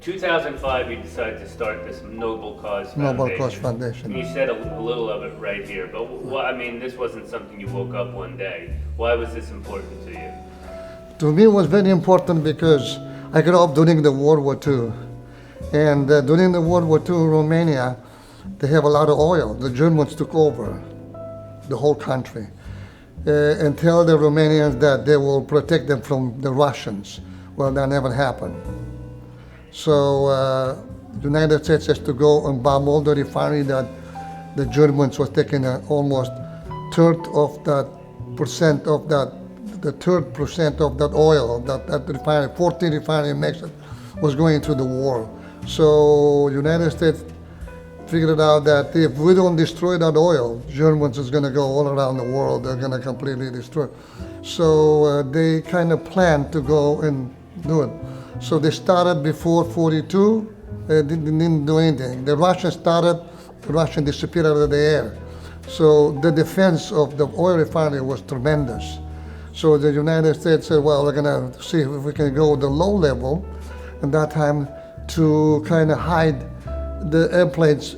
2005, you decided to start this Noble Cause Foundation. Noble Cause Foundation. And you said a little of it right here, but I mean, this wasn't something you woke up one day. Why was this important to you? To me, it was very important because I grew up during the World War II. And during the World War II, Romania, they have a lot of oil. The Germans took over the whole country and tell the Romanians that they will protect them from the Russians. Well, that never happened. So the United States has to go and bomb all the refinery that the Germans was taking almost third of that percent of that, the third percent of that oil that refinery, 14 refinery in Mexico was going to the war. So United States figured out that if we don't destroy that oil, Germans is going to go all around the world. They're going to completely destroy. So they kind of planned to go and do it. So they started before 42. They didn't do anything. The Russians started. The Russians disappeared out of the air. So the defense of the oil refinery was tremendous. So the United States said, well, we're going to see if we can go the low level at that time to kind of hide the airplanes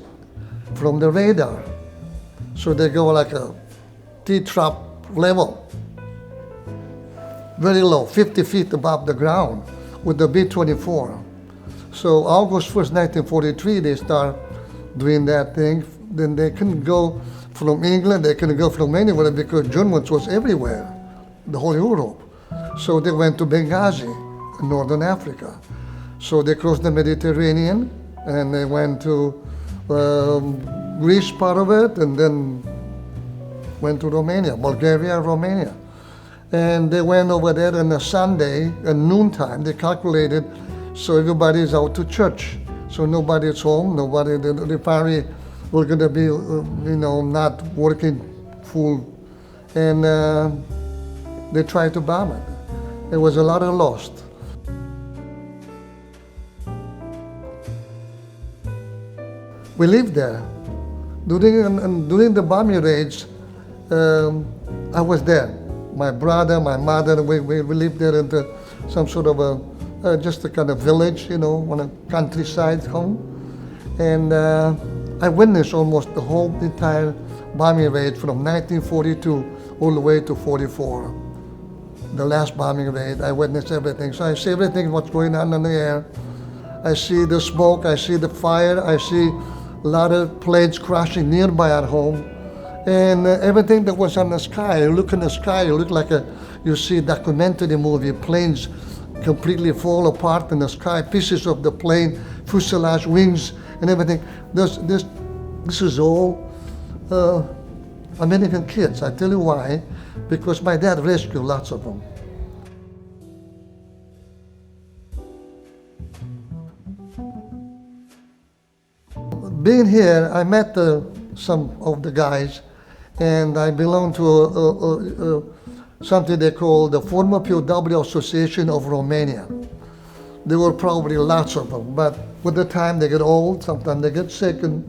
from the radar. So they go like a T-trap level, very low, 50 feet above the ground with the B-24. So August 1st, 1943, they start doing that thing. Then they couldn't go from England, they couldn't go from anywhere because Germans was everywhere, the whole Europe. So they went to Benghazi, in northern Africa. So they crossed the Mediterranean and they went to Greece, part of it, and then went to Romania, Bulgaria, Romania. And they went over there on a Sunday at noontime. They calculated so everybody's out to church. So nobody's home, the refinery was going to be, not working full. And they tried to bomb it. There was a lot of lost. We lived there. During the bombing raids, I was there. My brother, my mother, we lived there in some sort of just a kind of village, on a countryside home. And I witnessed almost the whole entire bombing raid from 1942 all the way to 44. The last bombing raid, I witnessed everything. So I see everything, what's going on in the air. I see the smoke, I see the fire, I see a lot of planes crashing nearby at home, and everything that was on the sky. You look in the sky, you look like you see a documentary movie. Planes completely fall apart in the sky, pieces of the plane, fuselage, wings, and everything. This is all American kids. I tell you why, because my dad rescued lots of them. Being here, I met some of the guys, and I belong to something they call the Former POW Association of Romania. There were probably lots of them, but with the time they get old, sometimes they get sick and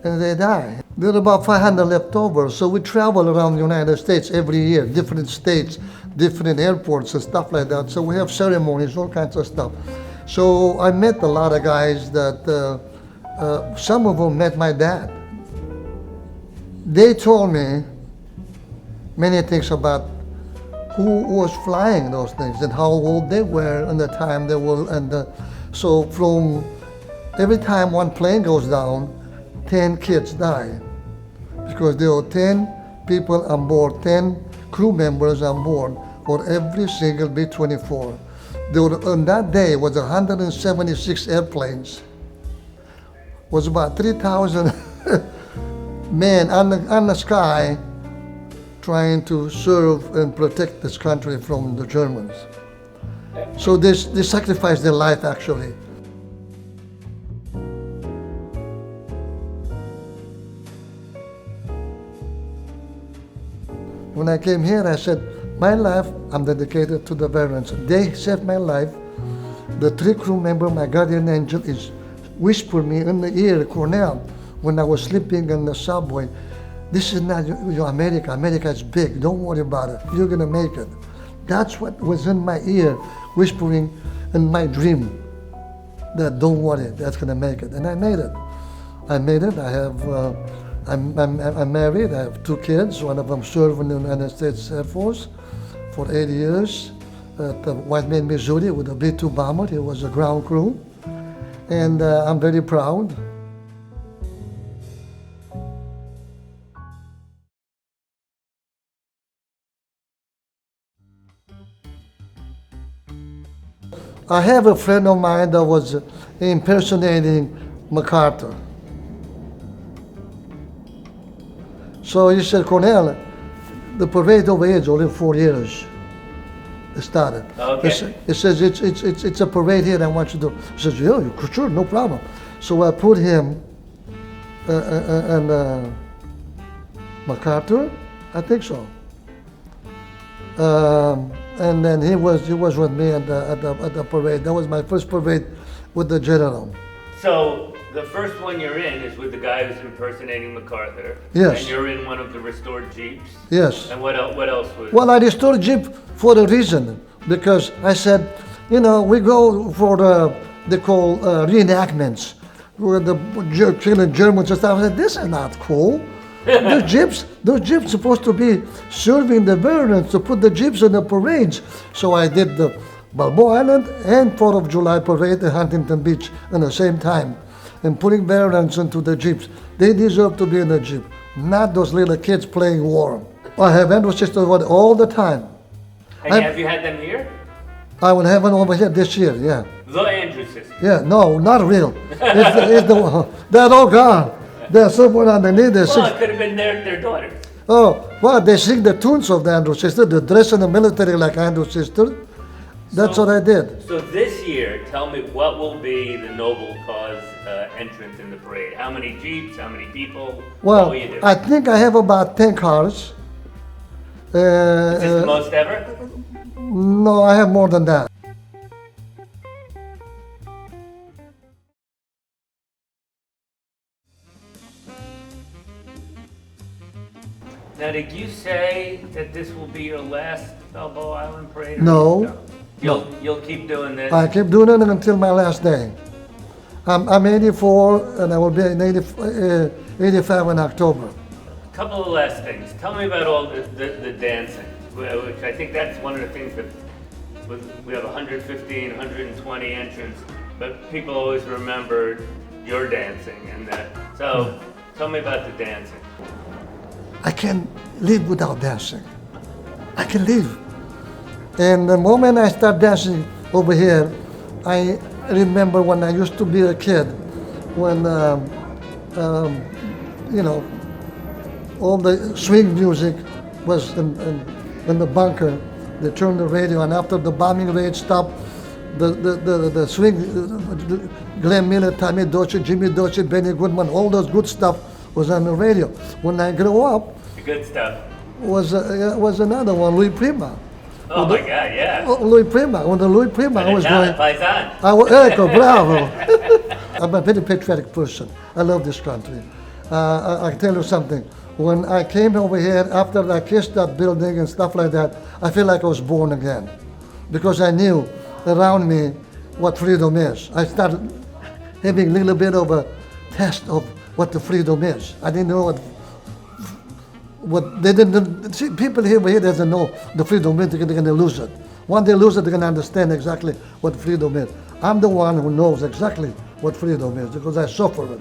they die. There are about 500 left over, so we travel around the United States every year, different states, different airports and stuff like that. So we have ceremonies, all kinds of stuff. So I met a lot of guys that some of them met my dad. They told me many things about who was flying those things and how old they were and the time they were. And so from every time one plane goes down, 10 kids die because there were 10 people on board, 10 crew members on board for every single B-24. There were, on that day was 176 airplanes. Was about 3,000 men on the sky trying to serve and protect this country from the Germans. So they sacrificed their life, actually. When I came here, I said, my life, I'm dedicated to the veterans. They saved my life. The 3 crew member, my guardian angel, is whispered me in the ear, Cornell, when I was sleeping in the subway, this is not your America. America is big. Don't worry about it. You're going to make it. That's what was in my ear, whispering in my dream. that don't worry, that's gonna make it. And I made it. I made it. I have, I'm married. I have 2 kids. One of them served in the United States Air Force for 8 years at White Man, Missouri, with a B-2 bomber. He was a ground crew, and I'm very proud. I have a friend of mine that was impersonating MacArthur. So he said, Cornell, the parade over here is only 4 years. It started. Okay. It says it's a parade here. And I want you to. He says, yeah, sure, no problem. So I put him and MacArthur, I think so. And then he was with me at the parade. That was my first parade with the general. So the first one you're in is with the guy who's impersonating MacArthur. Yes. And you're in one of the restored Jeeps. Yes. And what else was? Well, I restored Jeep for a reason, because I said, we go for they call reenactments, where the killing Germans and stuff. I said, this is not cool. Those jeeps supposed to be serving the veterans, to put the jeeps in the parades. So I did the Balboa Island and 4th of July parade at Huntington Beach at the same time, and putting veterans into the jeeps. They deserve to be in the jeep, not those little kids playing war. I have Andrew sisters all the time. And have you had them here? I will have one over here this year, yeah. The Andrew sisters. Yeah, no, not real. They're all gone. They're somewhere underneath. Well, it could have been their daughters. Oh, well, they sing the tunes of the Andrew sister. They dress in the military like Andrew sister. That's what I did. So this year, tell me what will be the noble cause entrance in the parade? How many Jeeps? How many people? What Well, will you do? I think I have about 10 cars. Is this the most ever? No, I have more than that. Now, did you say that this will be your last Balboa Island parade? or No. You'll keep doing this? I keep doing it until my last day. I'm 84, and I will be in 85 in October. A couple of last things. Tell me about all the dancing, which I think that's one of the things that we have 115, 120 entrants, but people always remember your dancing and that. So tell me about the dancing. I can live without dancing. I can live. And the moment I start dancing over here, I remember when I used to be a kid, when, all the swing music was in the bunker. They turned the radio, and after the bombing raid stopped, the swing, Glenn Miller, Tommy Dorsey, Jimmy Dorsey, Benny Goodman, all those good stuff was on the radio. When I grew up, The good stuff. was another one, Louis Prima. Oh my God, yeah. Louis Prima. When the Louis Prima, I was going. Paisan. Ecco, bravo. I'm a very patriotic person. I love this country. I tell you something. When I came over here, after I kissed that building and stuff like that, I feel like I was born again, because I knew around me what freedom is. I started having a little bit of a test of what the freedom is. I didn't know what they didn't see. People here doesn't know the freedom is. They're going to lose it. When they lose it, they're going to understand exactly what freedom is. I'm the one who knows exactly what freedom is, because I suffer it.